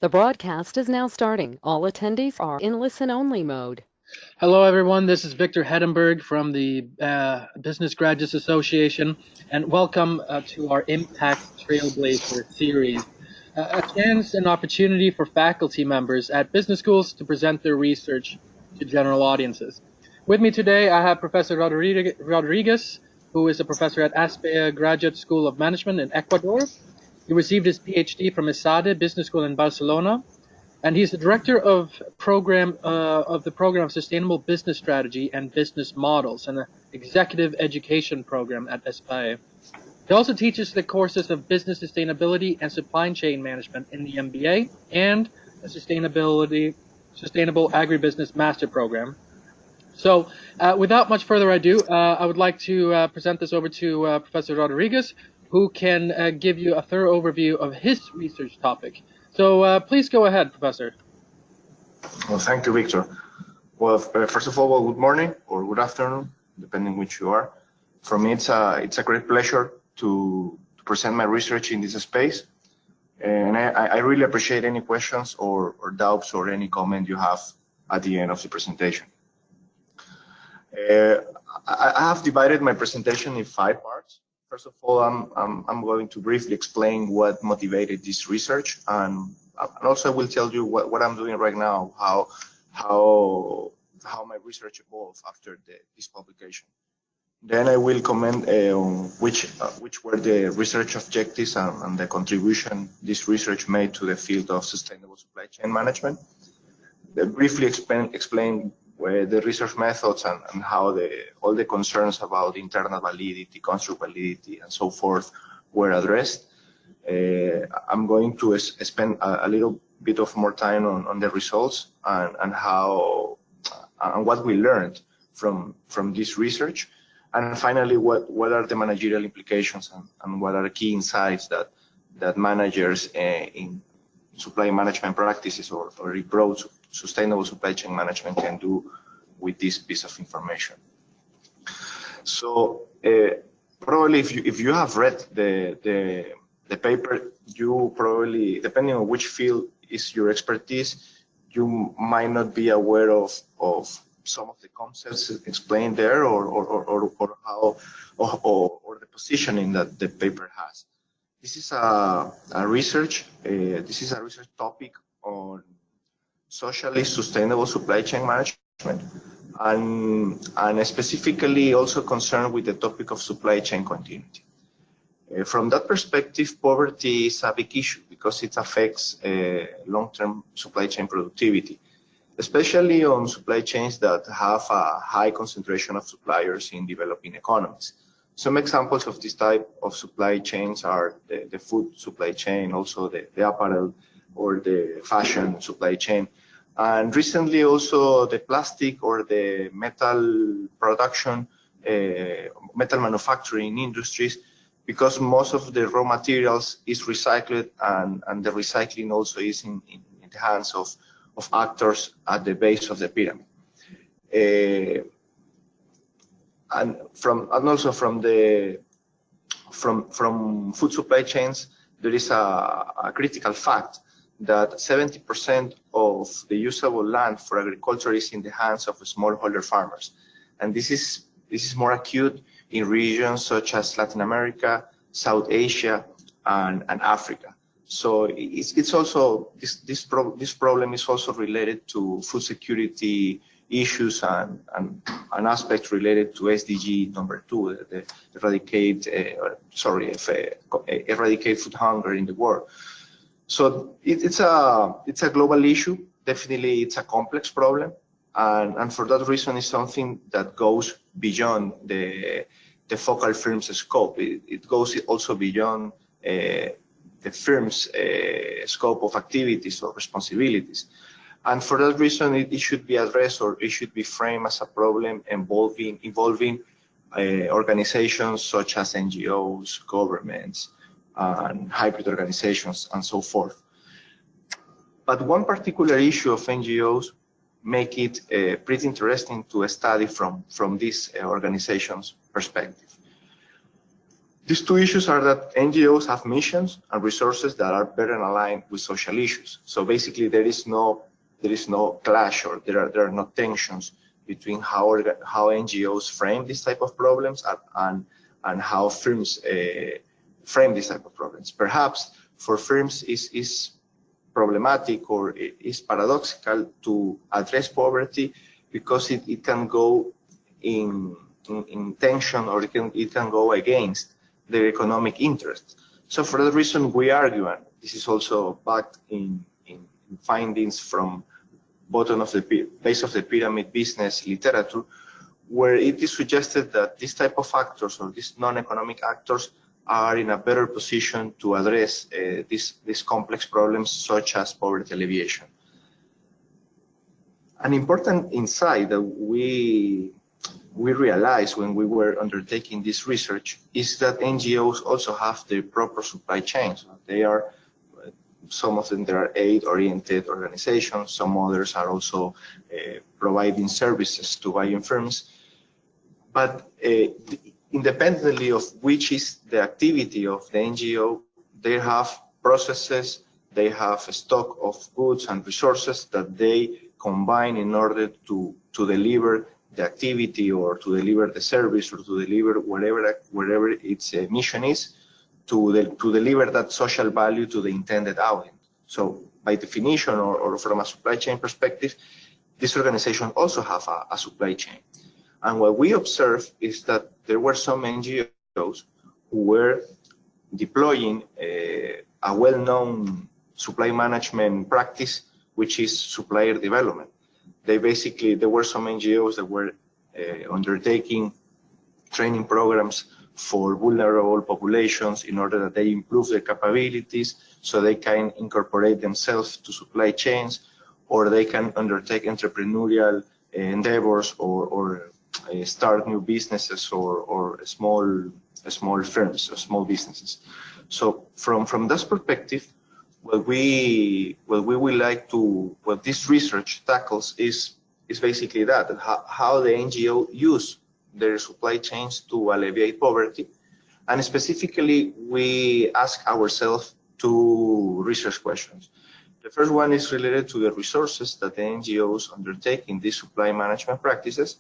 The broadcast is now starting. All attendees are in listen-only mode. Hello, everyone. This is Victor Hedenberg from the Business Graduates Association, and welcome to our Impact Trailblazer series, a chance and opportunity for faculty members at business schools to present their research to general audiences. With me today, I have Professor Rodriguez, who is a professor at ASPEA Graduate School of Management in Ecuador. He received his PhD from ESADE Business School in Barcelona, and he's the director of the program of Sustainable Business Strategy and Business Models, and the executive education program at ESPOL. He also teaches the courses of business sustainability and supply chain management in the MBA and the sustainable agribusiness master program. So, without much further ado, I would like to present this over to Professor Rodriguez, who can give you a thorough overview of his research topic. So please go ahead, Professor. Well, thank you, Victor. Well, first of all, good morning or good afternoon, depending which you are. For me, it's a great pleasure to present my research in this space. And I really appreciate any questions or doubts or any comment you have at the end of the presentation. I have divided my presentation in 5 parts. First of all, I'm going to briefly explain what motivated this research, and also I will tell you what I'm doing right now, how my research evolved after this publication. Then I will comment on which were the research objectives and the contribution this research made to the field of sustainable supply chain management. Then briefly explain the research methods and how all the concerns about internal validity, construct validity, and so forth were addressed. I'm going to spend a little bit of more time on the results and how and what we learned from this research. And finally, what are the managerial implications and what are the key insights that managers in supply management practices or broad sustainable supply chain management can do with this piece of information. So probably if you have read the paper, you probably, depending on which field is your expertise, you might not be aware of some of the concepts explained there or how or the positioning that the paper has. This is a research topic on socially sustainable supply chain management, and specifically also concerned with the topic of supply chain continuity. From that perspective, poverty is a big issue because it affects long-term supply chain productivity, especially on supply chains that have a high concentration of suppliers in developing economies. Some examples of this type of supply chains are the food supply chain, also the apparel or the fashion supply chain. And recently also the plastic or the metal production, metal manufacturing industries, because most of the raw materials is recycled and the recycling also is in the hands of actors at the base of the pyramid. And also from food supply chains, there is a critical fact that 70% of the usable land for agriculture is in the hands of smallholder farmers, and this is more acute in regions such as Latin America, South Asia, and Africa. So it's also this problem is also related to food security issues and aspects related to SDG number 2, the eradicate food hunger in the world. So it's a global issue. Definitely, it's a complex problem, and for that reason, it's something that goes beyond the focal firm's scope. It goes also beyond the firm's scope of activities or responsibilities. And for that reason, it should be addressed, or it should be framed as a problem involving organizations such as NGOs, governments, and hybrid organizations, and so forth. But one particular issue of NGOs make it pretty interesting to study from this organization's perspective. These two issues are that NGOs have missions and resources that are better aligned with social issues. So basically, there is no clash, or there are no tensions between how NGOs frame this type of problems and how firms frame this type of problems. Perhaps for firms is problematic, or it is paradoxical to address poverty because it can go in tension, or it can go against their economic interests. So for that reason, we argue, and this is also backed in findings from bottom of the base of the pyramid business literature, where it is suggested that this type of actors, or these non-economic actors, are in a better position to address these complex problems such as poverty alleviation. An important insight that we realized when we were undertaking this research is that NGOs also have their proper supply chains. Some of them, there are aid-oriented organizations. Some others are also providing services to buying firms. But independently of which is the activity of the NGO, they have processes, they have a stock of goods and resources that they combine in order to deliver the activity, or to deliver the service, or to deliver whatever its mission is, to deliver that social value to the intended audience. So by definition, or from a supply chain perspective, this organization also have a supply chain. And what we observed is that there were some NGOs who were deploying a well-known supply management practice, which is supplier development. There were some NGOs that were undertaking training programs for vulnerable populations in order that they improve their capabilities so they can incorporate themselves to supply chains, or they can undertake entrepreneurial endeavors, or start new businesses, or small firms or small businesses. So from that perspective, what this research tackles is basically that how the NGO use their supply chains to alleviate poverty. And specifically, we ask ourselves two research questions. The first one is related to the resources that the NGOs undertake in these supply management practices.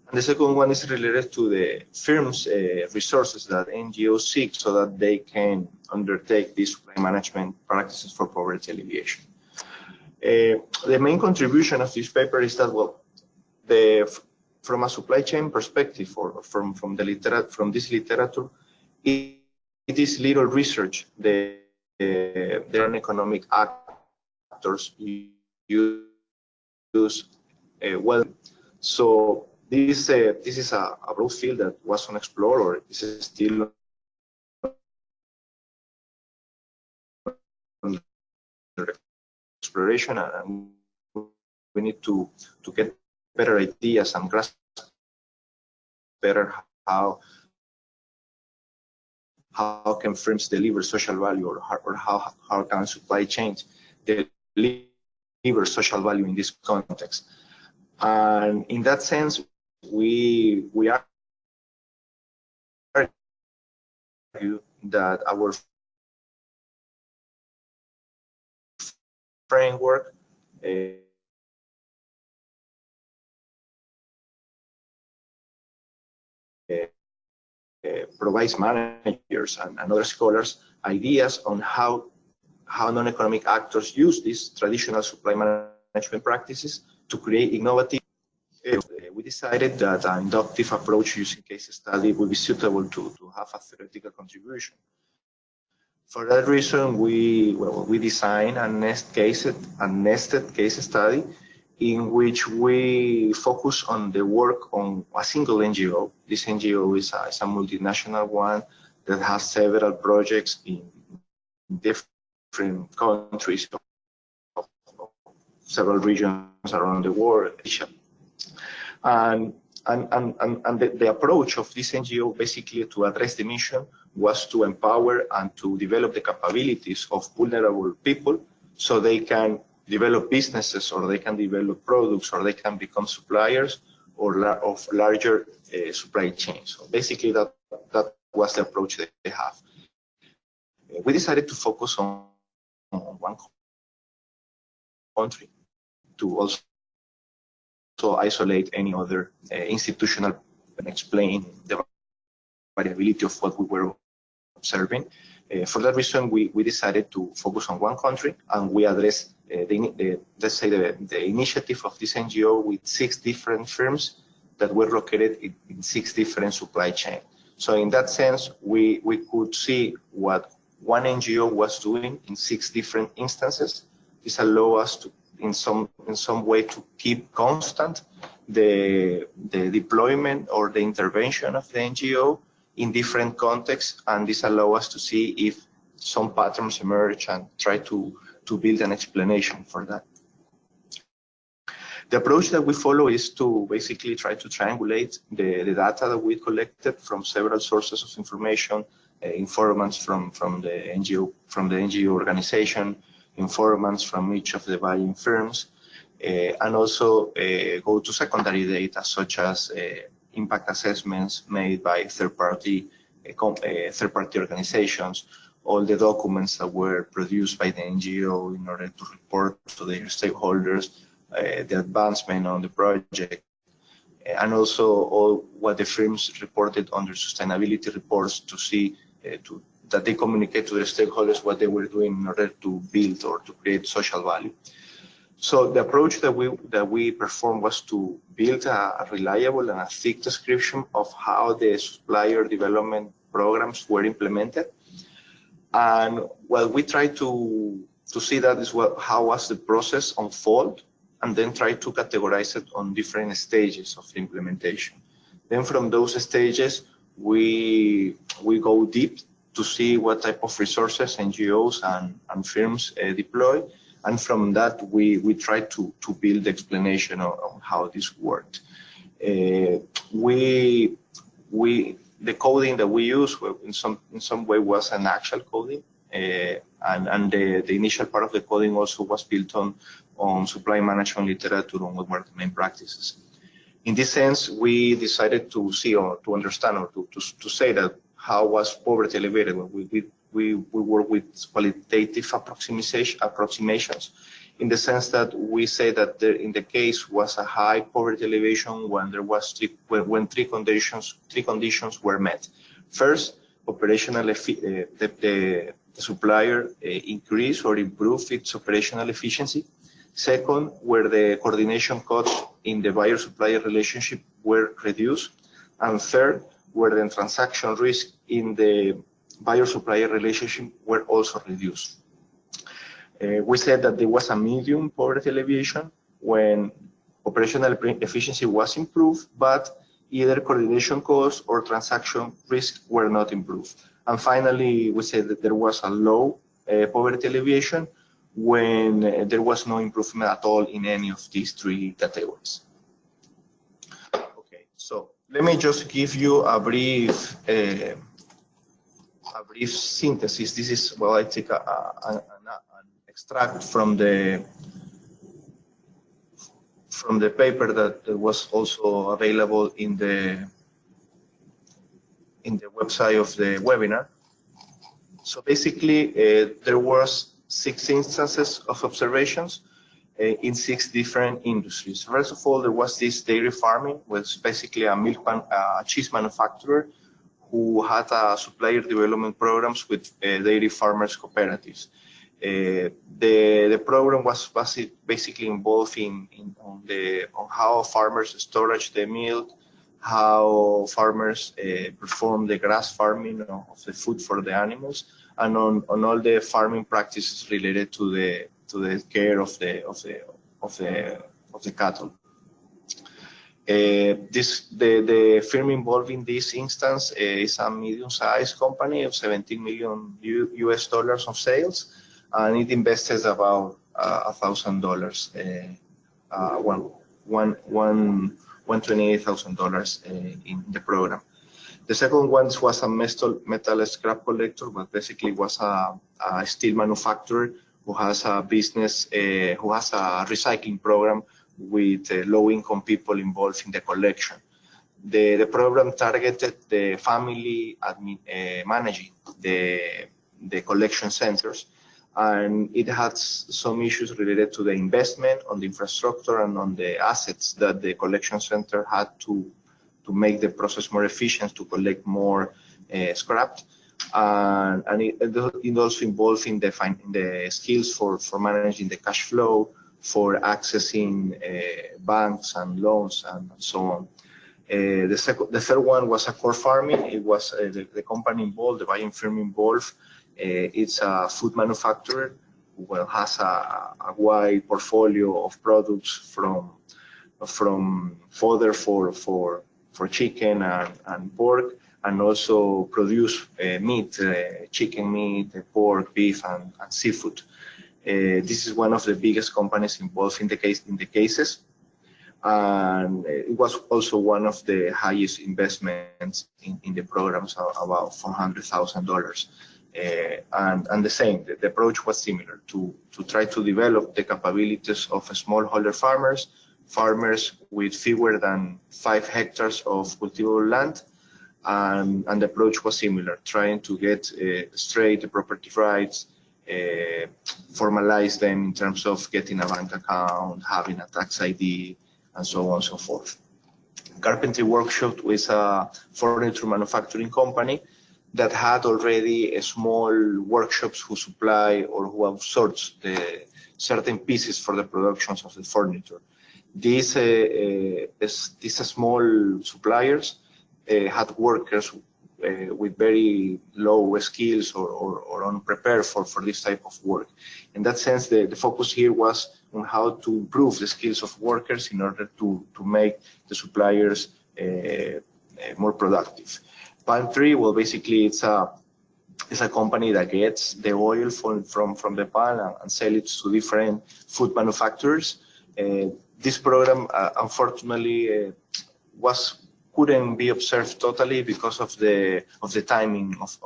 And the second one is related to the firms' resources that NGOs seek so that they can undertake these supply management practices for poverty alleviation. The main contribution of this paper is that, well, from a supply chain perspective, or from this literature, it is little research the economic actors use well. So this is a broad field that was unexplored, or this is still under exploration, and we need to get better ideas and grasp better how can firms deliver social value, or how can supply chains deliver social value in this context. And in that sense, we argue that our framework provides managers and other scholars ideas on how non-economic actors use these traditional supply management practices to create innovative. We decided that an inductive approach using case study would be suitable to have a theoretical contribution. For that reason, we designed a nested case study in which we focus on the work on a single NGO. This NGO is a multinational one that has several projects in different countries, several regions around the world. And the approach of this NGO basically to address the mission was to empower and to develop the capabilities of vulnerable people so they can develop businesses, or they can develop products, or they can become suppliers of larger supply chains. So basically that was the approach that they have. We decided to focus on one country to also isolate any other institutional and explain the variability of what we were observing. For that reason, we decided to focus on one country, and we addressed let's say the initiative of this NGO with 6 different firms that were located in 6 different supply chains. So in that sense, we could see what one NGO was doing in 6 different instances. This allowed us to, in some way, to keep constant the deployment or the intervention of the NGO in different contexts, and this allows us to see if some patterns emerge and try to build an explanation for that. The approach that we follow is to basically try to triangulate the data that we collected from several sources of information, informants from the NGO organization, informants from each of the buying firms, and also go to secondary data such as impact assessments made by third-party organizations, all the documents that were produced by the NGO in order to report to their stakeholders the advancement on the project, and also all what the firms reported on their sustainability reports to see that they communicate to their stakeholders what they were doing in order to build or to create social value. So the approach that we performed was to build a reliable and a thick description of how the supplier development programs were implemented. And what we tried to see that is how was the process unfold, and then try to categorize it on different stages of the implementation. Then from those stages, we go deep to see what type of resources NGOs and firms deploy. And from that, we try to build the explanation on how this worked. The coding that we used in some way was an actual coding, and the initial part of the coding also was built on supply management literature on what were the main practices. In this sense, we decided to see or to understand or to say that how was poverty alleviated. We work with qualitative approximations in the sense that we say that there, in the case was a high poverty alleviation when there was three conditions were met. First, operational the supplier increased or improved its operational efficiency. Second, where the coordination costs in the buyer-supplier relationship were reduced. And third, where the transaction risk in the buyer-supplier relationship were also reduced. We said that there was a medium poverty alleviation when operational efficiency was improved, but either coordination costs or transaction risk were not improved. And finally, we said that there was a low poverty alleviation when there was no improvement at all in any of these 3 categories. Okay, so let me just give you a brief synthesis. This is, well, I take an extract from the paper that was also available in the website of the webinar. So basically, there was 6 instances of observations in 6 different industries. First of all, there was this dairy farming, which is basically a cheese manufacturer who had supplier development programs with dairy farmers cooperatives. The program was basically involved on how farmers storage the milk, how farmers perform the grass farming of the food for the animals, and on all the farming practices related to the care of the cattle. The firm involved in this instance is a medium-sized company of $17 million US of sales, and it invested about $1,000, $128,000 in the program. The second one was a metal scrap collector, but basically was a steel manufacturer who has a business, who has a recycling program with low-income people involved in the collection. The program targeted the family managing the collection centers, and it had some issues related to the investment on the infrastructure and on the assets that the collection center had to make the process more efficient, to collect more scrap. And it also involved in the skills for managing the cash flow, for accessing banks and loans and so on. The third one was a core farming. It was the company involved, the buying firm involved. It's a food manufacturer who has a wide portfolio of products from fodder for chicken and pork, and also produce meat, chicken meat, pork, beef, and seafood. This is one of the biggest companies involved in the cases, and it was also one of the highest investments in the programs, about $400,000. And the same, the approach was similar, to try to develop the capabilities of smallholder farmers with fewer than 5 hectares of cultivable land. And the approach was similar, trying to get straight the property rights, formalize them in terms of getting a bank account, having a tax ID, and so on and so forth. Carpentry Workshop was a furniture manufacturing company that had already a small workshops who supply or who outsource the certain pieces for the productions of the furniture. These small suppliers had workers with very low skills or unprepared for this type of work. In that sense, the focus here was on how to improve the skills of workers in order to make the suppliers more productive. Palm Tree, well, basically it's a company that gets the oil from the palm and sell it to different food manufacturers. This program, unfortunately, couldn't be observed totally because of the timing of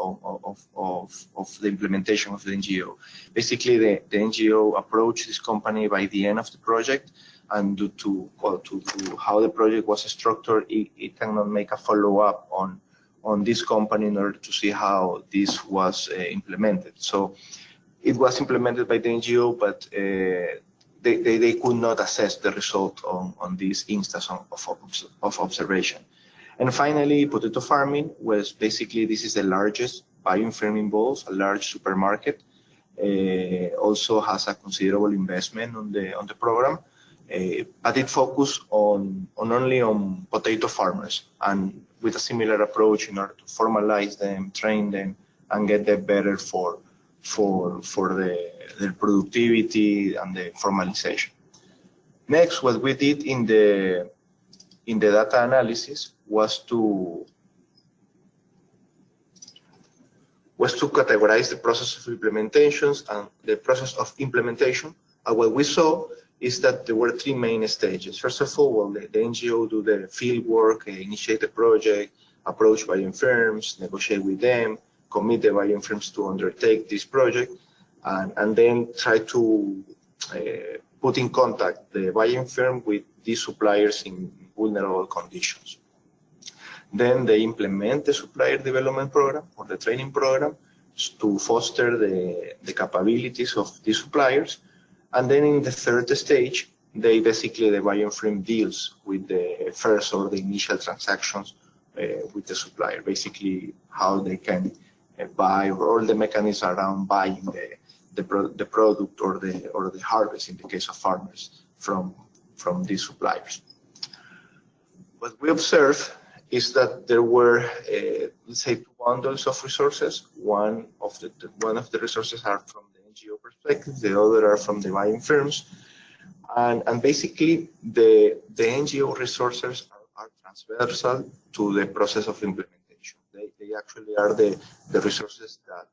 the implementation of the NGO. Basically, the NGO approached this company by the end of the project, and due to how the project was structured, it cannot make a follow-up on this company in order to see how this was implemented. So it was implemented by the NGO, but they could not assess the result on this instance of observation. And finally, potato farming was basically, this is the largest buying firm involved, a large supermarket. Also has a considerable investment on the program, but it focused only on potato farmers, and with a similar approach in order to formalize them, train them, and get them better for their productivity and the formalization. Next, what we did in the data analysis was to categorize the process of implementations and the process of implementation. And what we saw is that there were 3 main stages. First of all, well, the NGO do the field work, initiate the project, approach buying firms, negotiate with them, commit the buying firms to undertake this project, and then try to put in contact the buying firm with these suppliers in vulnerable conditions. Then they implement the supplier development program or the training program to foster the capabilities of these suppliers. And then in the third stage, the buying firm deals with the first or the initial transactions with the supplier, basically how they can buy, or all the mechanisms around buying the product or the harvest in the case of farmers from these suppliers. What we observe is that there were, let's say, 2 bundles of resources. One of the resources are from the NGO perspective, the other are from the buying firms, and basically the NGO resources are transversal to the process of implementation. They actually are the resources that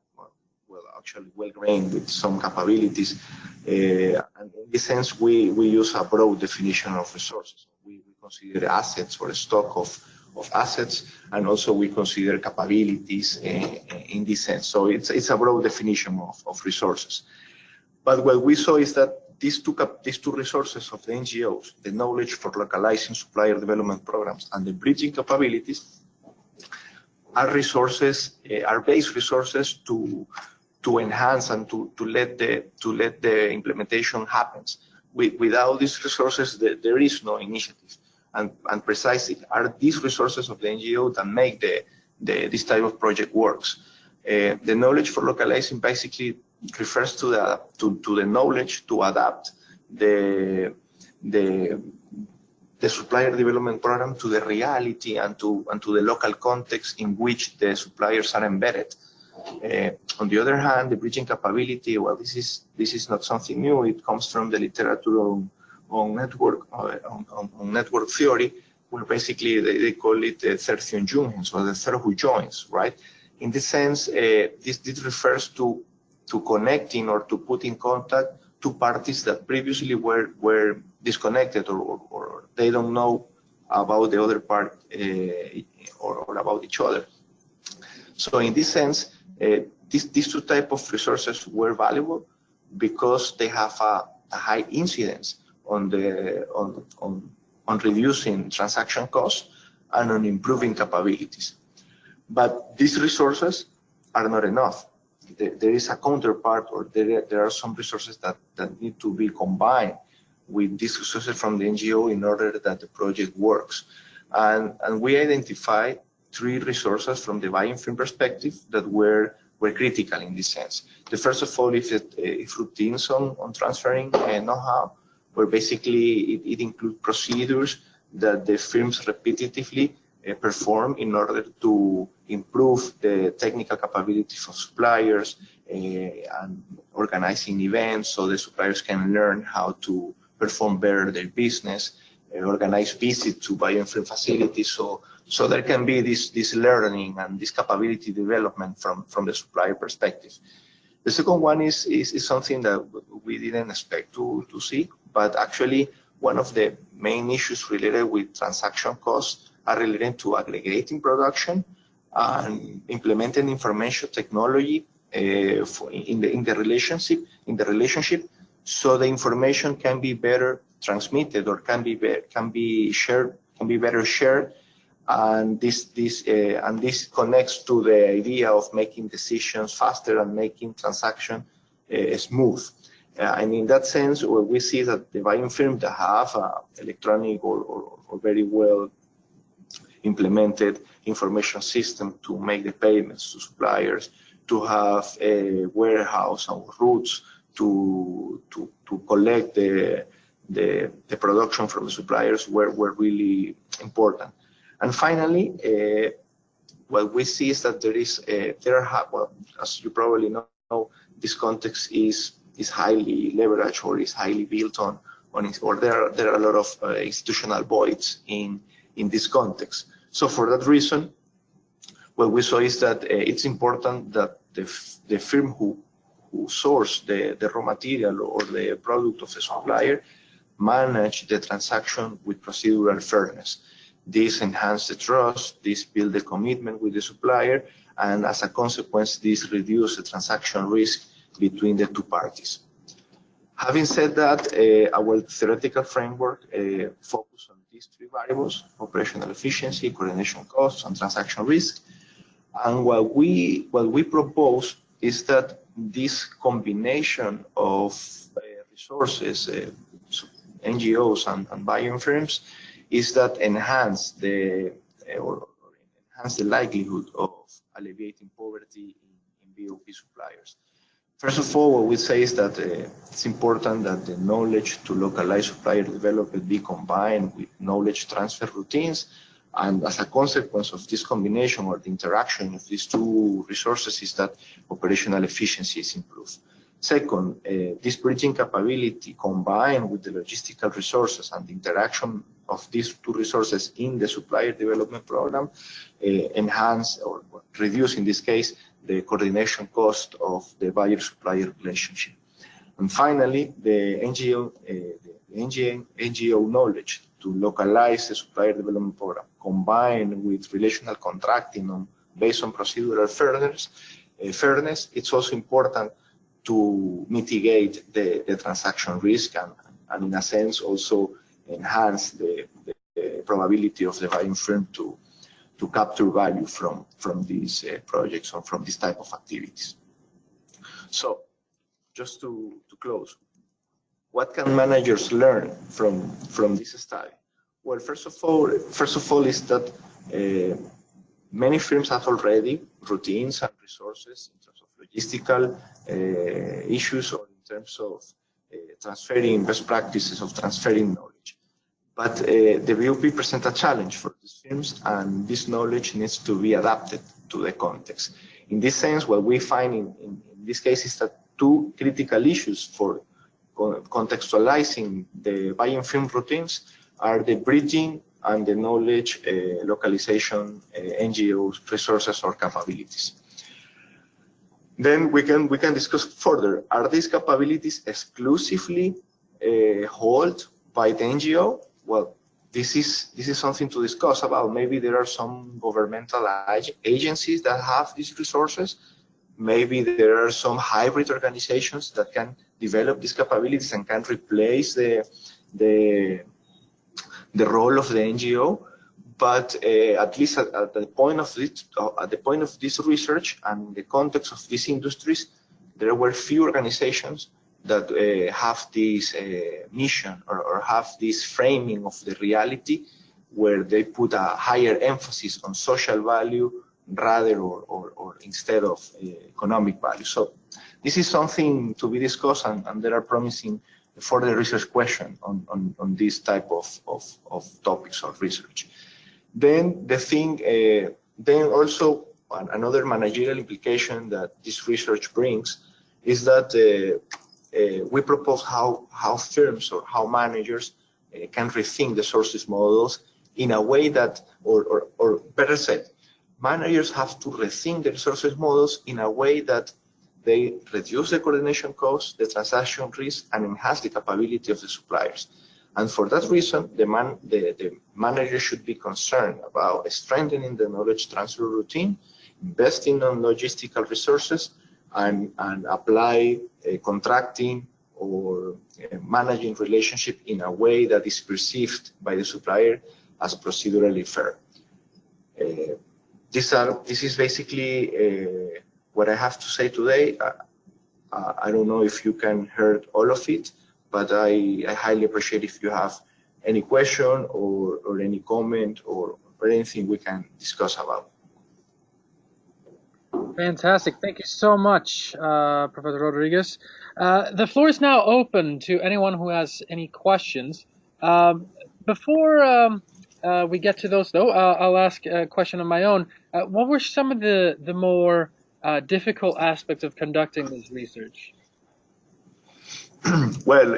actually well-grained with some capabilities, and in this sense we use a broad definition of resources. We consider assets or a stock of assets, and also we consider capabilities in this sense. So it's a broad definition of resources. But what we saw is that these two resources of the NGOs, the knowledge for localizing supplier development programs and the bridging capabilities, are resources, are base resources to enhance and to let the implementation happen. Without these resources, there is no initiative. And precisely are these resources of the NGO that make this type of project works. The knowledge for localizing basically refers to the knowledge to adapt the supplier development program to the reality and to the local context in which the suppliers are embedded. On the other hand, the bridging capability, well, this is not something new. It comes from the literature on network theory, where basically they call it tertium jungens, or the third who joins, right? In this sense, this refers to connecting or to put in contact two parties that previously were disconnected or they don't know about the other part or about each other. So in this sense, these two types of resources were valuable because they have a high incidence on reducing transaction costs and on improving capabilities. But these resources are not enough. There is a counterpart, or there are some resources that need to be combined with these resources from the NGO in order that the project works. And we identify three resources from the buying firm perspective that were critical in this sense. The first of all is routines on transferring know-how, where basically it includes procedures that the firms repetitively perform in order to improve the technical capabilities of suppliers and organizing events so the suppliers can learn how to perform better their business, organize visits to bioinform facilities, so there can be this learning and this capability development from the supplier perspective. The second one is something that we didn't expect to see, but actually one of the main issues related with transaction costs are related to aggregating production and implementing information technology in the relationship, so the information can be better transmitted or can be better shared, and this connects to the idea of making decisions faster and making transaction smooth. And in that sense, we see that the buying firms that have electronic or very well implemented information system to make the payments to suppliers, to have a warehouse and routes to collect the production from the suppliers were really important. And finally, what we see is that as you probably know, this context is highly leveraged or is highly built on or there are a lot of institutional voids in this context. So for that reason, what we saw is that it's important that the firm who source the raw material or the product of the supplier manage the transaction with procedural fairness. This enhances the trust, this builds the commitment with the supplier, and as a consequence, this reduces the transaction risk between the two parties. Having said that, our theoretical framework focuses on these three variables: operational efficiency, coordination costs, and transaction risk. And what we propose is that this combination of resources, NGOs and buying firms, is that enhance the likelihood of alleviating poverty in BOP suppliers. First of all, what we say is that it's important that the knowledge to localize supplier development be combined with knowledge transfer routines, and as a consequence of this combination or the interaction of these two resources is that operational efficiency is improved. Second, this bridging capability combined with the logistical resources and the interaction of these two resources in the supplier development program enhance or reduce, in this case, the coordination cost of the buyer-supplier relationship. And finally, the NGO knowledge to localize the supplier development program combined with relational contracting based on procedural fairness, it's also important to mitigate the transaction risk and in a sense also enhance the probability of the buying firm to capture value from these projects or from this type of activities. So just to close, what can managers learn from this study? Well, first of all is that many firms have already routines and resources in terms of logistical issues or in terms of transferring best practices of transferring knowledge. But the BOP presents a challenge for these firms, and this knowledge needs to be adapted to the context. In this sense, what we find in this case is that two critical issues for contextualizing the buying firm routines are the bridging and the knowledge localization NGOs resources or capabilities. Then we can discuss further. Are these capabilities exclusively held by the NGO? Well, this is something to discuss about. Maybe there are some governmental agencies that have these resources. Maybe there are some hybrid organizations that can develop these capabilities and can replace the role of the NGO. But at least at the point of this research and the context of these industries, there were few organizations that have this mission or have this framing of the reality where they put a higher emphasis on social value rather or instead of economic value. So this is something to be discussed, and there are promising further research questions on this type of topics of research. Then then also another managerial implication that this research brings is that we propose how firms or how managers can rethink the sources models in a way that, or better said, managers have to rethink the resources models in a way that they reduce the coordination costs, the transaction risk, and enhance the capability of the suppliers. And for that reason, the manager should be concerned about strengthening the knowledge transfer routine, investing on logistical resources, and apply contracting or managing relationship in a way that is perceived by the supplier as procedurally fair. This is basically what I have to say today. I don't know if you can hear all of it, but I highly appreciate if you have any question or any comment or anything we can discuss about. Fantastic. Thank you so much, Professor Rodriguez. The floor is now open to anyone who has any questions. Before we get to those, though, I'll ask a question of my own. What were some of the more difficult aspects of conducting this research? Well,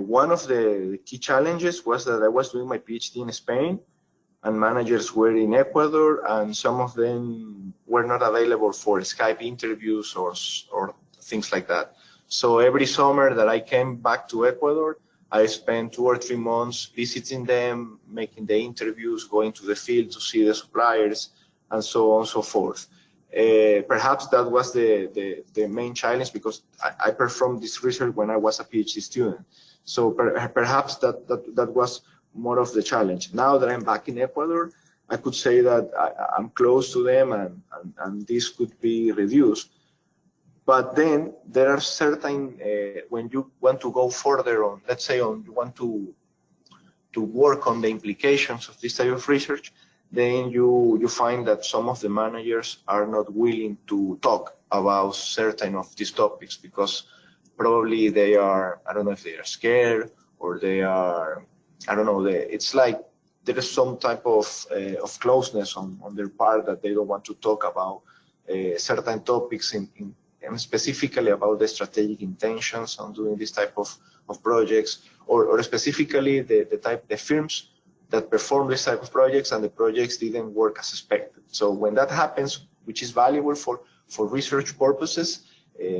one of the key challenges was that I was doing my PhD in Spain, and managers were in Ecuador, and some of them were not available for Skype interviews or things like that. So every summer that I came back to Ecuador, I spent 2 or 3 months visiting them, making the interviews, going to the field to see the suppliers, and so on and so forth. Perhaps that was the main challenge, because I performed this research when I was a PhD student. So perhaps that was more of the challenge. Now that I'm back in Ecuador, I could say that I'm close to them, and this could be reduced. But then there are certain, when you want to go further on, let's say you want to work on the implications of this type of research, then you find that some of the managers are not willing to talk about certain of these topics, because probably they are, I don't know if they are scared, or they are, I don't know, it's like there is some type of closeness on their part, that they don't want to talk about certain topics and specifically about the strategic intentions on doing this type of projects, or specifically the firms that perform this type of projects and the projects didn't work as expected. So when that happens, which is valuable for research purposes,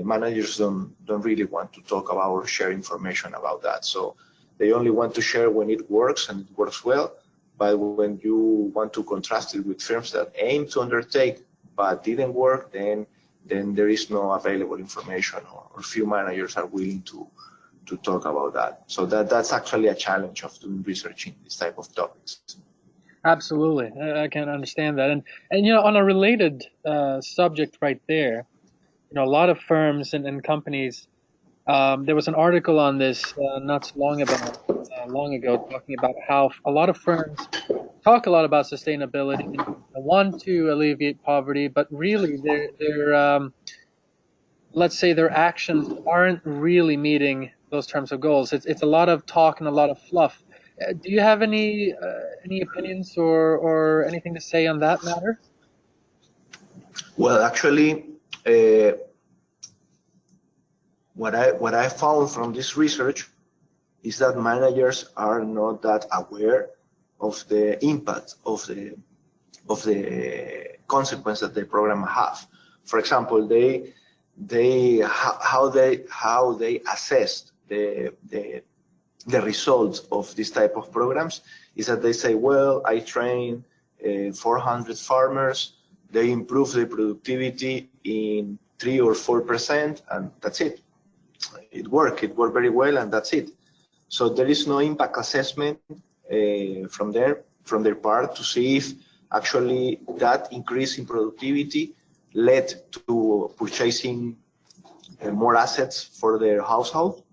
managers don't really want to talk about or share information about that. So they only want to share when it works and it works well. But when you want to contrast it with firms that aim to undertake but didn't work, then then there is no available information, or few managers are willing to talk about that. So that's actually a challenge of doing research in this type of topics. Absolutely, I can understand that. And on a related subject right there, a lot of firms and companies. There was an article on this not so long ago, talking about how a lot of firms talk a lot about sustainability and want to alleviate poverty, but really their let's say their actions aren't really meeting those terms of goals. It's a lot of talk and a lot of fluff. Do you have any opinions or anything to say on that matter? Well, actually, what I found from this research is that managers are not that aware of the impact of the consequence that the program have. For example, how they assess the results of this type of programs is that they say, well, I train 400 farmers, they improve their productivity in 3 or 4%, and that's it. It worked very well, and that's it. So there is no impact assessment from their part to see if actually that increase in productivity led to purchasing more assets for their household,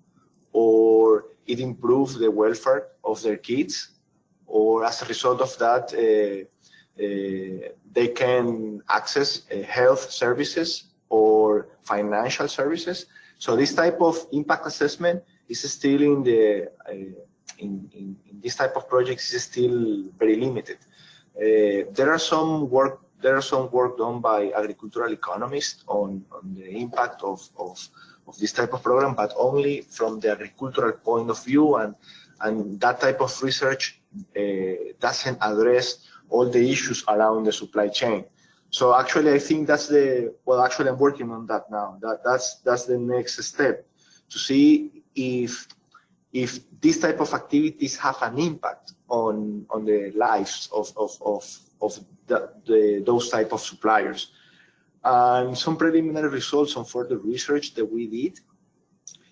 or it improved the welfare of their kids, or as a result of that they can access health services or financial services. So this type of impact assessment is still in this type of projects is still very limited. There are some work done by agricultural economists on the impact of this type of program, but only from the agricultural point of view, and that type of research doesn't address all the issues around the supply chain. So actually, I think actually I'm working on that now. That's the next step, to see if these type of activities have an impact on the lives of those type of suppliers. And some preliminary results on further research that we did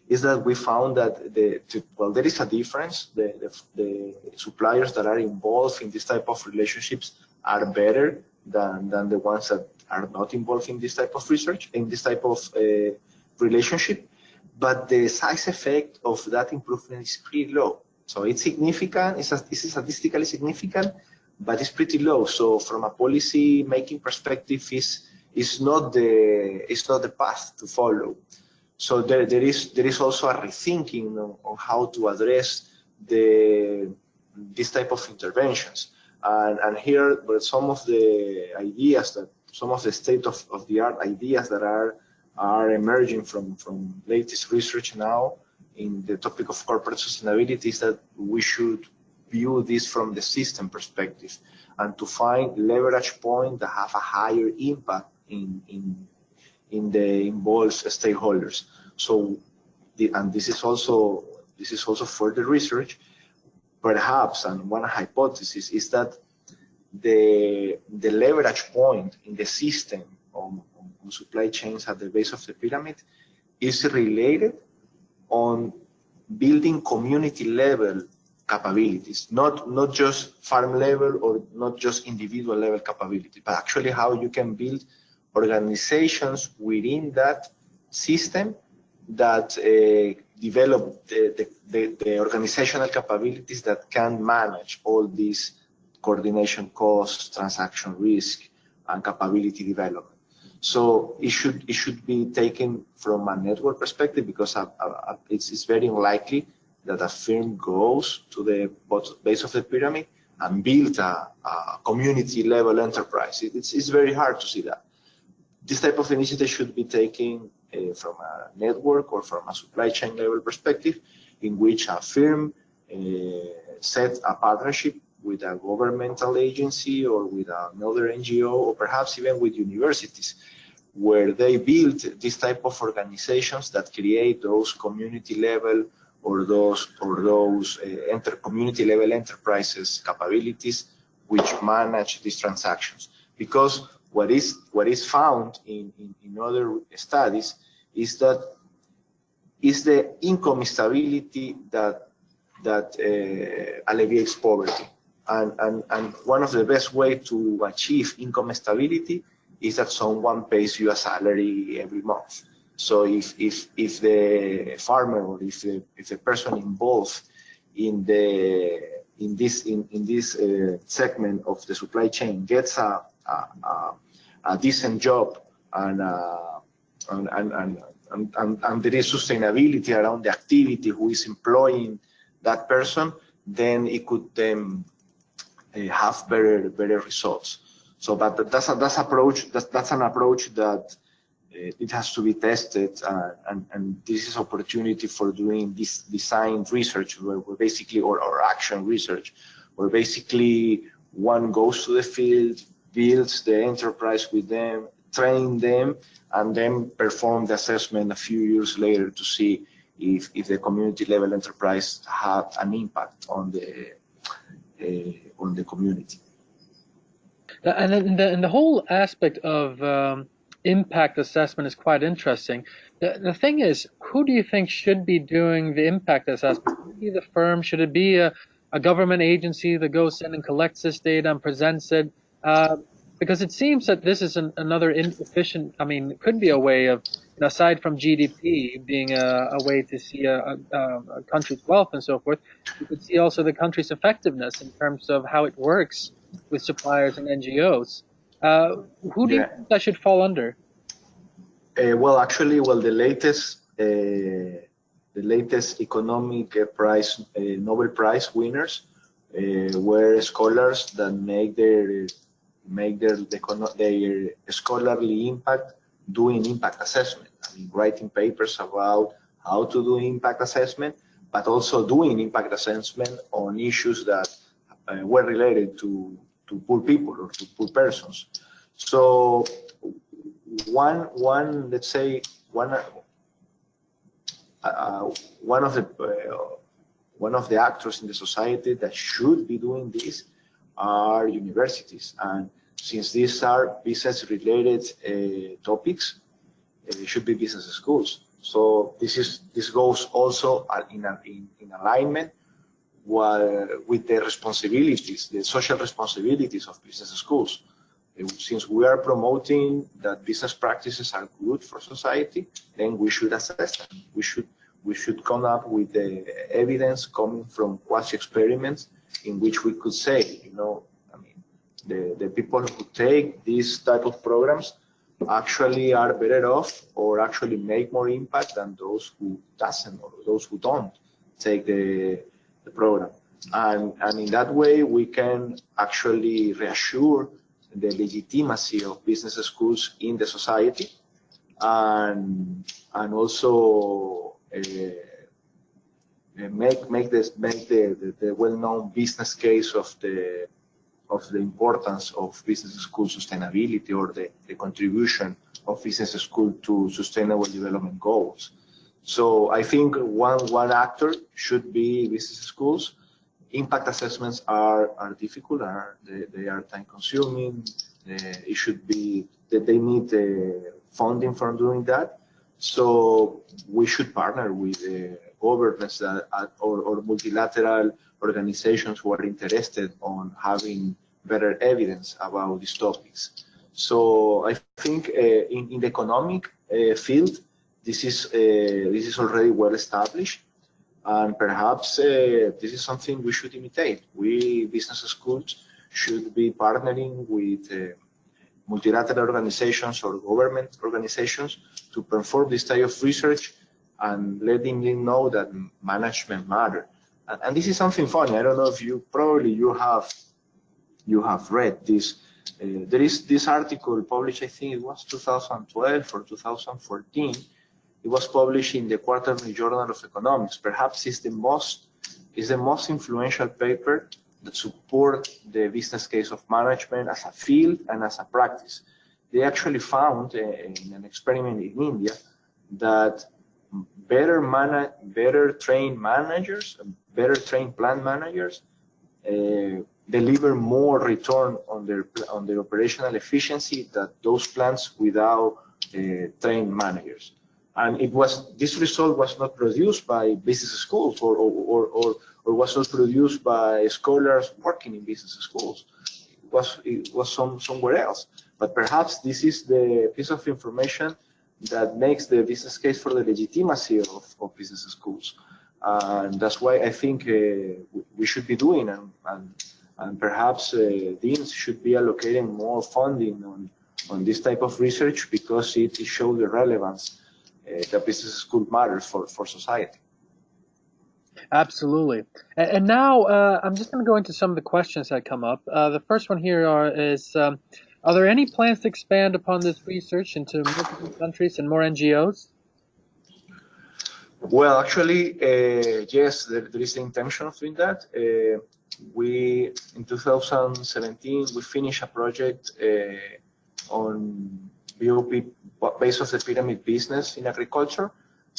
is that we found that there is a difference. The suppliers that are involved in this type of relationships are better than the ones that are not involved in this type of research, in this type of relationship. But the size effect of that improvement is pretty low. So it's significant, it's statistically significant, but it's pretty low. So from a policy making perspective, is not the path to follow. So there is also a rethinking on how to address this type of interventions. And here, but some of the ideas some of the state-of-the-art ideas that are emerging from latest research now in the topic of corporate sustainability is that we should view this from the system perspective, and to find leverage points that have a higher impact in the involved stakeholders. So, and this is also further research, perhaps, and one hypothesis is that the leverage point in the system on supply chains at the base of the pyramid is related on building community level capabilities, not just farm level or not just individual level capability, but actually how you can build organizations within that system that develop the organizational capabilities that can manage all these coordination costs, transaction risk, and capability development. So it should be taken from a network perspective, because it's very unlikely that a firm goes to the base of the pyramid and build a community level enterprise. It's very hard to see that. This type of initiative should be taken from a network or from a supply chain level perspective, in which a firm sets a partnership with a governmental agency or with another NGO, or perhaps even with universities, where they build this type of organizations that create those community level or those community level enterprises capabilities which manage these transactions. Because what is found in other studies is that is the income stability that alleviates poverty. And one of the best ways to achieve income stability is that someone pays you a salary every month. So if the farmer or if the person involved in this segment of the supply chain gets a decent job and there is sustainability around the activity who is employing that person, then it could have better results. So, but that's an approach that it has to be tested, and this is opportunity for doing this design research, where basically, or action research, where basically one goes to the field, builds the enterprise with them, train them, and then perform the assessment a few years later to see if the community level enterprise had an impact on the community. And then the whole aspect of impact assessment is quite interesting. The thing is, who do you think should be doing the impact assessment? Should it be the firm? Should it be a government agency that goes in and collects this data and presents it? Because it seems that this is another inefficient, I mean, it could be a way of, aside from GDP being a way to see a country's wealth and so forth, you could see also the country's effectiveness in terms of how it works with suppliers and NGOs. Who do you think that should fall under? Well, actually, the latest economic prize, Nobel Prize winners were scholars that make their scholarly impact doing impact assessment. I mean, writing papers about how to do impact assessment, but also doing impact assessment on issues that were related to poor people or to poor persons. So one let's say one of the actors in the society that should be doing this are universities, and since these are business related topics, it should be business schools. So this goes also in alignment with the responsibilities, the social responsibilities of business schools. Since we are promoting that business practices are good for society, then we should assess them. We should come up with the evidence coming from quasi experiments in which we could say, I mean, the people who take these type of programs actually are better off or actually make more impact than those who doesn't or those who don't take the program. And in that way, we can actually reassure the legitimacy of business schools in the society, and also make the well-known business case of the importance of business school sustainability, or the contribution of business school to sustainable development goals. So I think one actor should be business schools. Impact assessments are difficult, they are time consuming. It should be that they need funding for doing that. So we should partner with governments or multilateral organizations who are interested on having better evidence about these topics. So I think in the economic field, this is already well established, and perhaps this is something we should imitate. We business schools should be partnering with multilateral organizations or government organizations to perform this type of research and letting them know that management matters. And this is something funny. I don't know if you have read this. There is this article published, I think it was 2012 or 2014. It was published in the Quarterly Journal of Economics. Perhaps it's the most influential paper that support the business case of management as a field and as a practice. They actually found in an experiment in India that better trained managers, better trained plant managers deliver more return on their operational efficiency than those plants without trained managers. And this result was not produced by business schools or was not produced by scholars working in business schools. It was somewhere else. But perhaps this is the piece of information that makes the business case for the legitimacy of business schools. And that's why I think we should be doing, and perhaps deans should be allocating more funding on this type of research, because it shows the relevance that business school matters for society. Absolutely. And now I'm just going to go into some of the questions that come up. The first one here is, are there any plans to expand upon this research into multiple countries and more NGOs? Well, actually, yes, there is the intention of doing that. In 2017, we finished a project on BOP, base of the pyramid business in agriculture.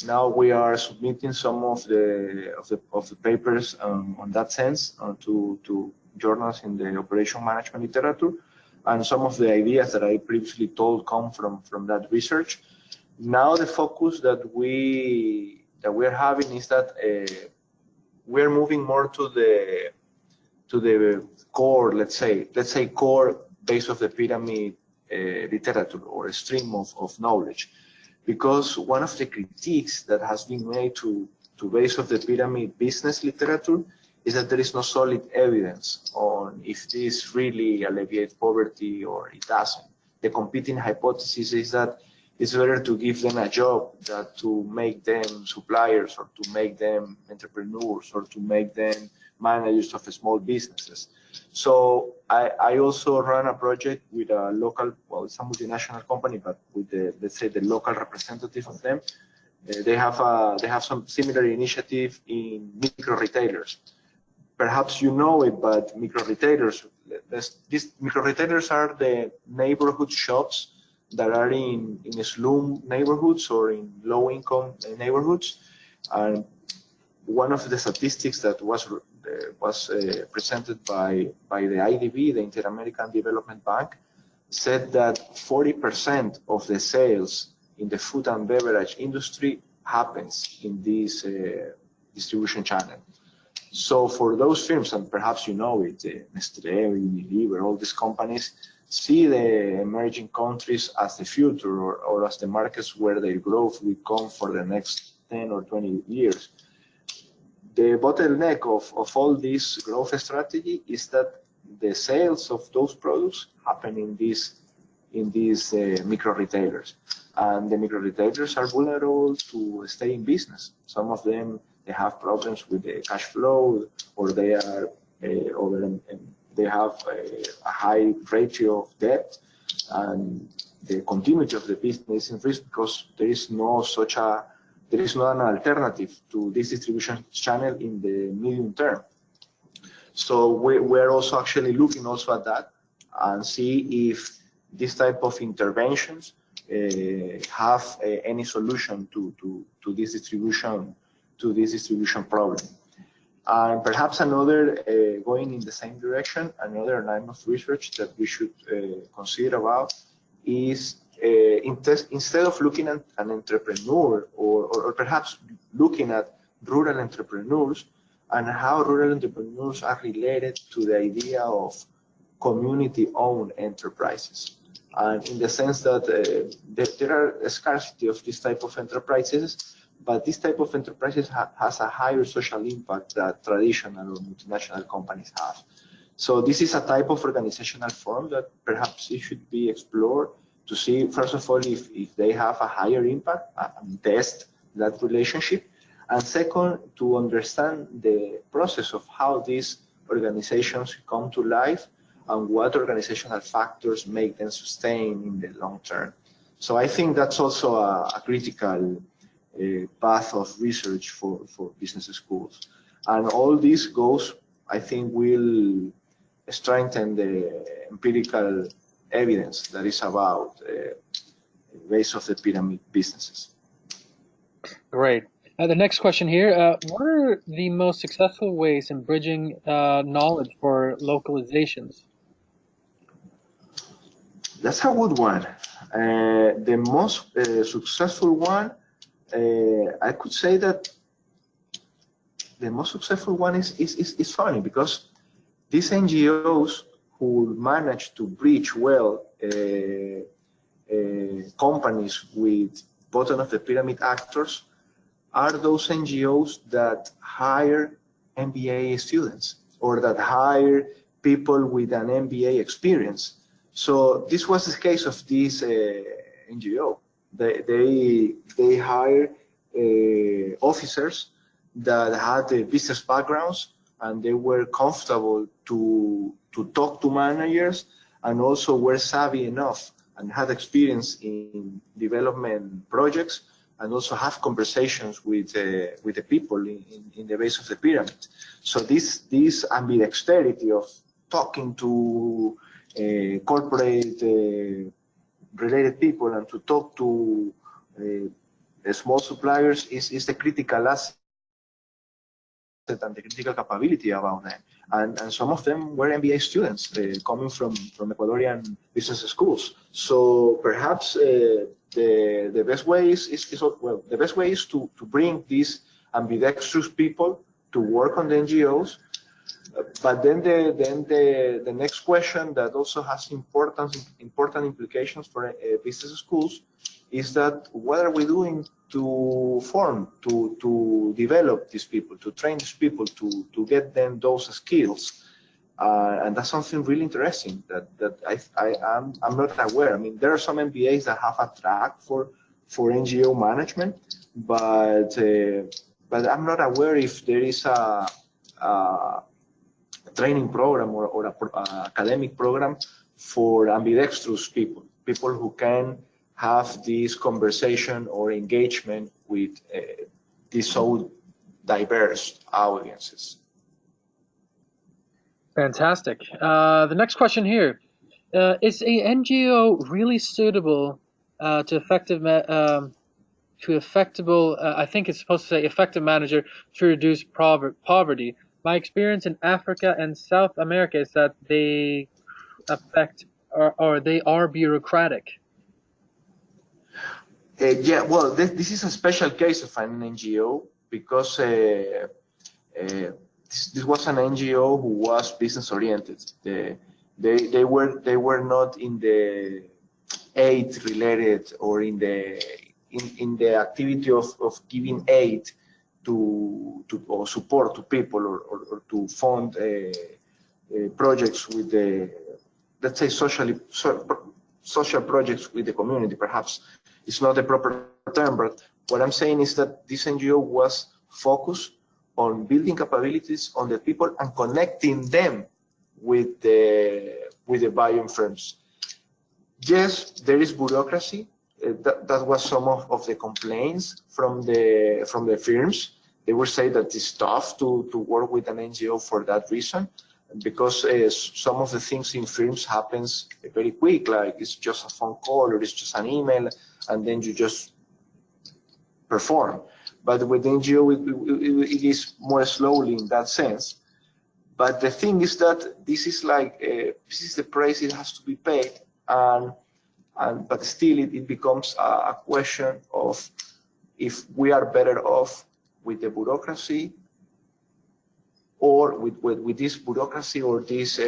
Now we are submitting some of the papers on that sense to journals in the operation management literature, and some of the ideas that I previously told come from that research. Now the focus that we're having is that we're moving more to the core, let's say core base of the pyramid literature, or a stream of knowledge. Because one of the critiques that has been made to base of the pyramid business literature is that there is no solid evidence on if this really alleviates poverty or it doesn't. The competing hypothesis is that it's better to give them a job than to make them suppliers, or to make them entrepreneurs, or to make them managers of small businesses. So I also run a project with a local, well, it's a multinational company, but with let's say the local representative of them. They have some similar initiative in micro retailers. Perhaps you know it, but micro retailers, these micro retailers are the neighborhood shops that are in slum neighborhoods or in low income neighborhoods. And one of the statistics that was presented by the IDB, the Inter-American Development Bank, said that 40% of the sales in the food and beverage industry happens in this distribution channel. So for those firms, and perhaps you know it, Nestlé, Unilever, all these companies see the emerging countries as the future, or as the markets where their growth will come for the next 10 or 20 years. The bottleneck of all this growth strategy is that the sales of those products happen in these micro retailers, and the micro retailers are vulnerable to stay in business. Some of them, they have problems with the cash flow, or they are they have a high ratio of debt, and the continuity of the business is in risk because there is no an alternative to this distribution channel in the medium term. So we're also actually looking also at that and see if this type of interventions have any solution to this distribution problem. And perhaps another, going in the same direction, another line of research that we should consider about is instead of looking at an entrepreneur, or perhaps looking at rural entrepreneurs and how rural entrepreneurs are related to the idea of community-owned enterprises. And in the sense that there are a scarcity of this type of enterprises, but this type of enterprises has a higher social impact that traditional or multinational companies have. So this is a type of organizational form that perhaps it should be explored to see, first of all, if they have a higher impact and test that relationship. And second, to understand the process of how these organizations come to life and what organizational factors make them sustain in the long term. So I think that's also a critical path of research for business schools. And all this goes, I think, will strengthen the empirical evidence that is about base of the pyramid businesses. Great. The next question here, what are the most successful ways in bridging knowledge for localizations? That's a good one. The most successful one, I could say that the most successful one is funny because these NGOs who manage to bridge well companies with bottom of the pyramid actors are those NGOs that hire MBA students or that hire people with an MBA experience. So this was the case of this NGO. They hire officers that had business backgrounds and they were comfortable to talk to managers and also were savvy enough and had experience in development projects and also have conversations with the people in the base of the pyramid. So this ambidexterity of talking to corporate related people and to talk to small suppliers is the critical asset and the critical capability about them. And some of them were MBA students coming from Ecuadorian business schools. So perhaps the best way is to bring these ambidextrous people to work on the NGOs. But then the next question that also has important implications for business schools is that what are we doing to form, to develop these people, to train these people, to get them those skills? And that's something really interesting that I'm not aware. I mean, there are some MBAs that have a track for NGO management, but I'm not aware if there is a training program or a academic program for ambidextrous people who can have this conversation or engagement with these so diverse audiences. Fantastic. The next question here, is a NGO really suitable to I think it's supposed to say effective manager to reduce poverty? My experience in Africa and South America is that they affect or they are bureaucratic. Yeah, well, this is a special case of an NGO because this was an NGO who was business oriented. They were not in the aid related or in the activity of giving aid to or support to people or to fund projects with the, let's say, social projects with the community. Perhaps it's not the proper term, but what I'm saying is that this NGO was focused on building capabilities on the people and connecting them with the buying firms. Yes, there is bureaucracy. That was some of the complaints from the firms. They would say that it's tough to work with an NGO for that reason, because some of the things in firms happens very quick, like it's just a phone call or it's just an email, and then you just perform. But with NGO, it is more slowly in that sense. But the thing is that this is like this is the price it has to be paid, but still it becomes a question of if we are better off with the bureaucracy or with this bureaucracy or these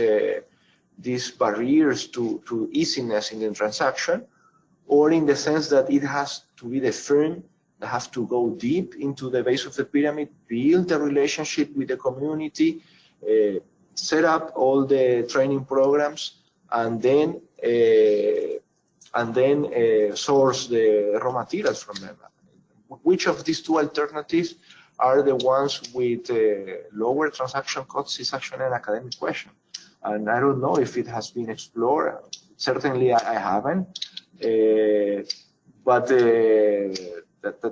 barriers to easiness in the transaction, or in the sense that it has to be the firm that has to go deep into the base of the pyramid, build a relationship with the community, set up all the training programs, and then source the raw materials from them. Which of these two alternatives are the ones with lower transaction costs is actually an academic question. And I don't know if it has been explored. Certainly I haven't. But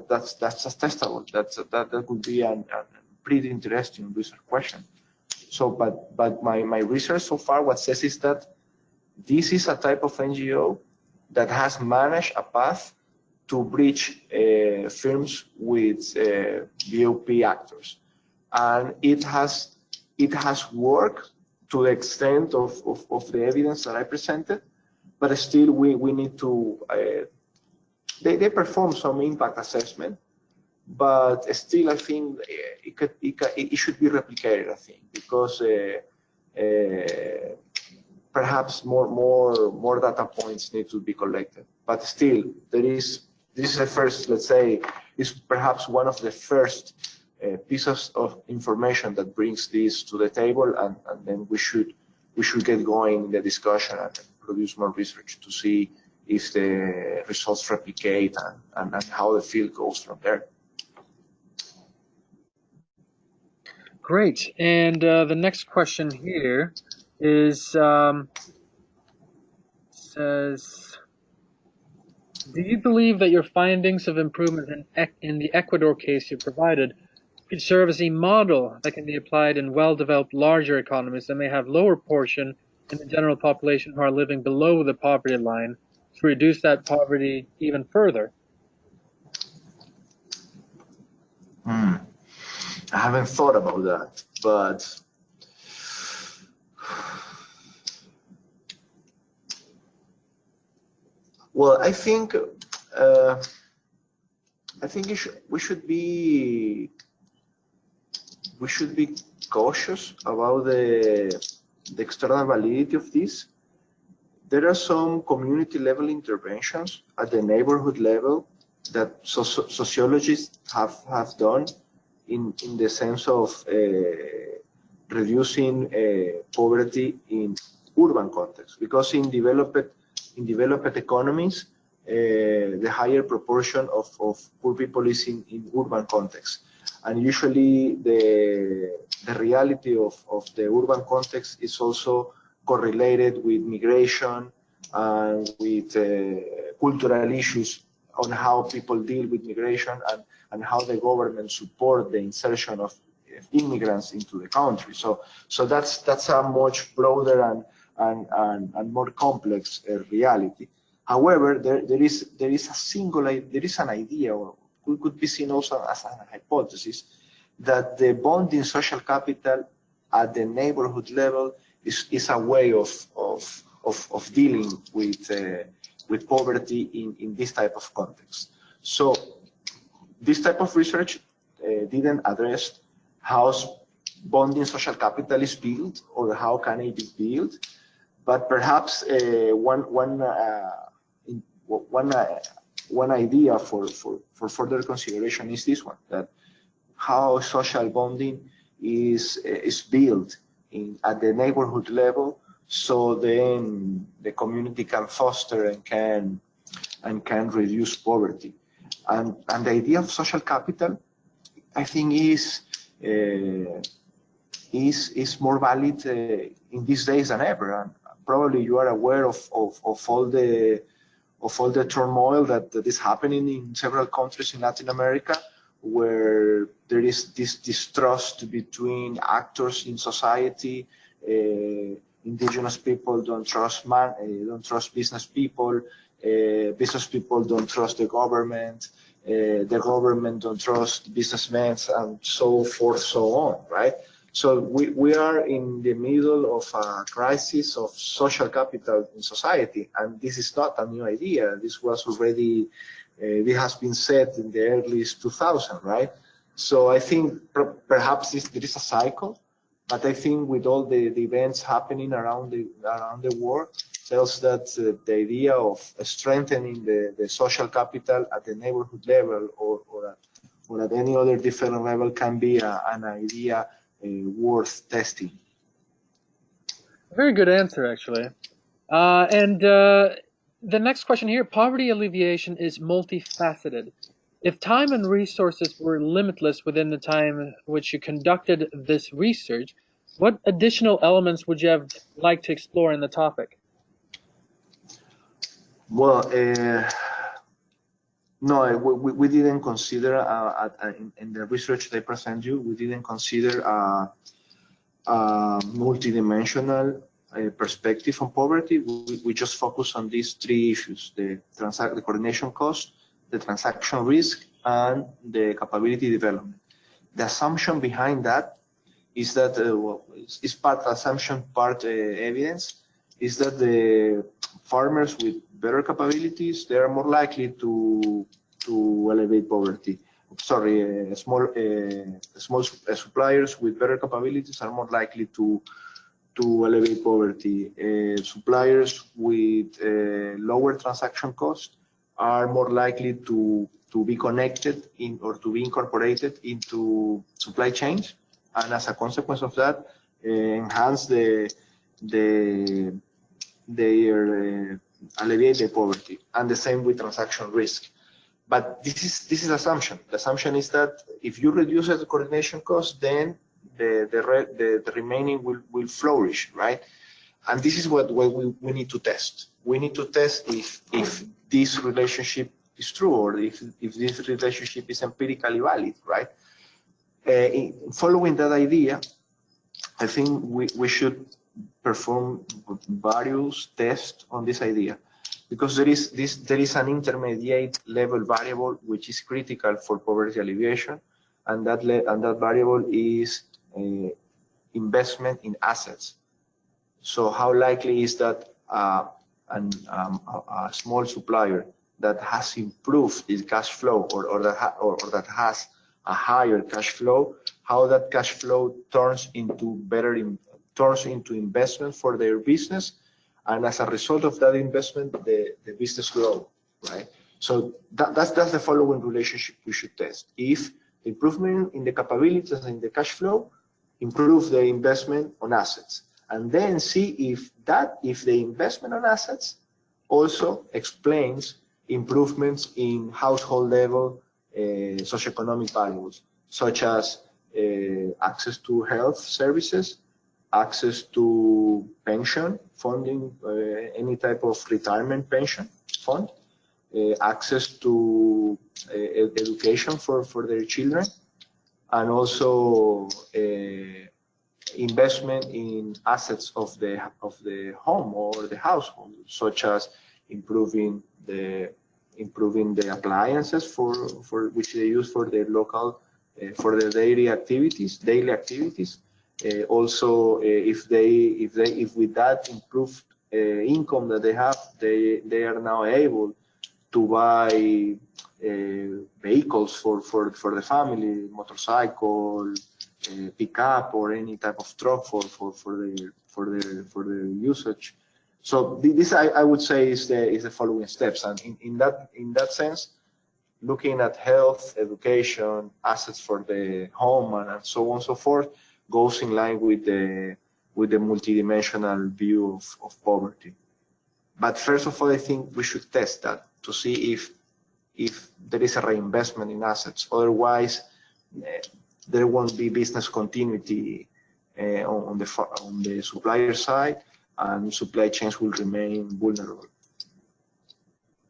that's testable. That would be a pretty interesting research question. So, but my research so far, what says is that this is a type of NGO that has managed a path to bridge firms with BOP actors, and it has worked to the extent of the evidence that I presented, but still we need to. They perform some impact assessment, but still I think it should be replicated. I think because perhaps more data points need to be collected. But still, this is the first, let's say, is perhaps one of the first pieces of information that brings this to the table, and then we should get going in the discussion and produce more research to see if the results replicate and how the field goes from there. Great. And the next question here is says, do you believe that your findings of improvement in the Ecuador case you provided could serve as a model that can be applied in well-developed larger economies that may have lower portion in the general population who are living below the poverty line to reduce that poverty even further? I haven't thought about that, but well, I think we should be cautious about the external validity of this. There are some community level interventions at the neighborhood level that sociologists have done in the sense of reducing poverty in urban context, because in developed economies the higher proportion of poor people is in urban context, and usually the reality of the urban context is also correlated with migration and with cultural issues on how people deal with migration and how the government support the insertion of immigrants into the country. So that's a much broader and more complex reality. However, there is an idea, or could be seen also as a hypothesis, that the bonding social capital at the neighborhood level is a way of dealing with poverty in this type of context. So this type of research didn't address how bonding social capital is built or how can it be built, but perhaps one idea for further consideration is this one, that how social bonding is built at the neighborhood level, so then the community can foster and can reduce poverty. And the idea of social capital, I think, is more valid in these days than ever. And probably you are aware of all the turmoil that is happening in several countries in Latin America, where there is this distrust between actors in society. Indigenous people don't trust business people. Business people don't trust the government don't trust businessmen, and so forth, so on, right? So we are in the middle of a crisis of social capital in society, and this is not a new idea. This was already, it has been said in the early 2000s, right? So I think perhaps there is a cycle, but I think with all the events happening around the world, tells that the idea of strengthening the social capital at the neighborhood level or at any other different level can be an idea worth testing. Very good answer, actually. And the next question here, poverty alleviation is multifaceted. If time and resources were limitless within the time which you conducted this research, what additional elements would you have liked to explore in the topic? Well, no, we didn't consider, in the research they present you, we didn't consider a multidimensional perspective on poverty. We just focus on these three issues: the coordination cost, the transaction risk, and the capability development. The assumption behind that is that, well, it's part assumption, part evidence, is that the farmers with better capabilities, they are more likely to elevate poverty. Sorry, small suppliers with better capabilities are more likely to elevate poverty. Suppliers with lower transaction cost are more likely to be connected in or to be incorporated into supply chains, and as a consequence of that, enhance alleviate the poverty, and the same with transaction risk. But this is assumption. The assumption is that if you reduce the coordination cost, then the remaining will flourish, right? And this is what we need to test. We need to test if this relationship is true, or if this relationship is empirically valid, right? Following that idea, I think we should perform various tests on this idea, because there is an intermediate level variable which is critical for poverty alleviation, and that variable is investment in assets. So how likely is that a small supplier that has improved its cash flow, or that has a higher cash flow, how that cash flow turns into investment for their business, and as a result of that investment, the business grows, right? So that's the following relationship we should test. If the improvement in the capabilities and the cash flow improve the investment on assets, and then see if the investment on assets also explains improvements in household level socioeconomic values, such as access to health services, access to pension funding, any type of retirement pension fund, access to education for their children, and also investment in assets of the home or the household, such as improving the appliances for which they use for their local for their daily activities. Also, if with that improved income that they have, they are now able to buy vehicles for the family, motorcycle, pickup, or any type of truck for their usage. So this I would say is the following steps, and in that sense, looking at health, education, assets for the home, and so on and so forth, goes in line with the multidimensional view of poverty. But first of all, I think we should test that to see if there is a reinvestment in assets. Otherwise, there won't be business continuity on the supplier side, and supply chains will remain vulnerable.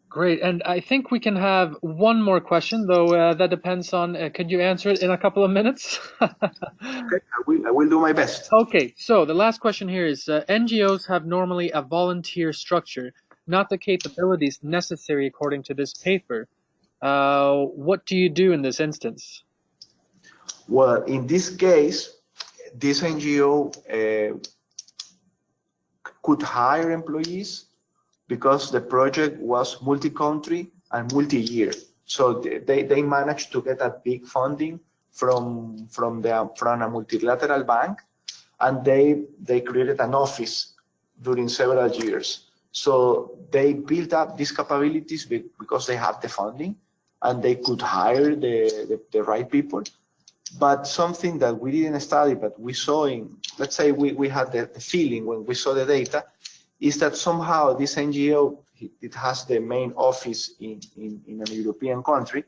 Great, and I think we can have one more question, though that depends on, could you answer it in a couple of minutes? Okay, I will do my best. Okay, so the last question here is, NGOs have normally a volunteer structure, not the capabilities necessary according to this paper. What do you do in this instance? Well, in this case, this NGO could hire employees because the project was multi-country and multi-year. So they managed to get a big funding from a multilateral bank, and they created an office during several years. So they built up these capabilities because they have the funding, and they could hire the right people. But something that we didn't study, but we saw let's say we had the feeling when we saw the data, is that somehow this NGO, it has the main office in a European country.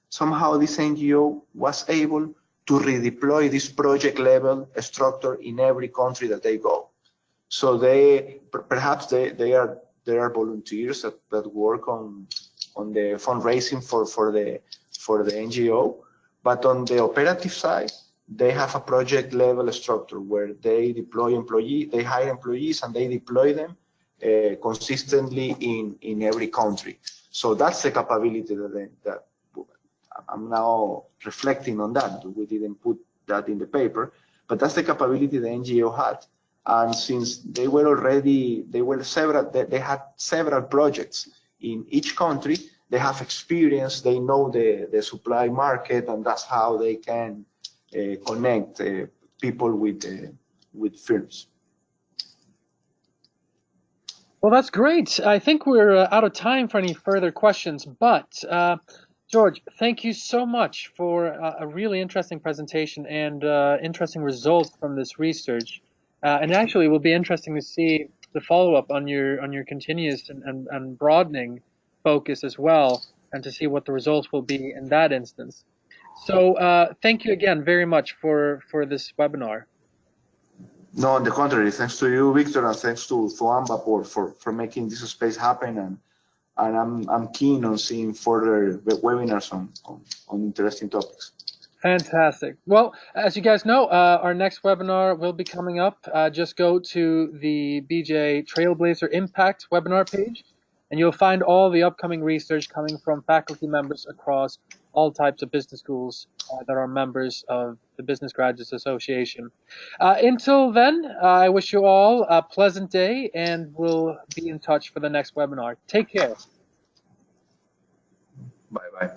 Somehow this NGO was able to redeploy this project level structure in every country that they go. So perhaps there are volunteers that work on the fundraising for the NGO, but on the operative side, they have a project level structure where they hire employees and they deploy them consistently in every country. So that's the capability that I'm now reflecting on that. We didn't put that in the paper, but that's the capability the NGO had. And since they had several projects in each country, they have experience, they know the supply market, and that's how they can connect people with firms. Well, that's great. I think we're out of time for any further questions, but George, thank you so much for a really interesting presentation and interesting results from this research. And actually, it will be interesting to see the follow-up on your continuous and broadening focus as well, and to see what the results will be in that instance. So thank you again very much for this webinar. No, on the contrary, thanks to you, Victor, and thanks to AMBA for making this space happen. And I'm keen on seeing further webinars on interesting topics. Fantastic. Well, as you guys know, our next webinar will be coming up. Just go to the BJ Trailblazer Impact webinar page, and you'll find all the upcoming research coming from faculty members across all types of business schools that are members of the Business Graduates Association. Until then, I wish you all a pleasant day, and we'll be in touch for the next webinar. Take care. Bye-bye.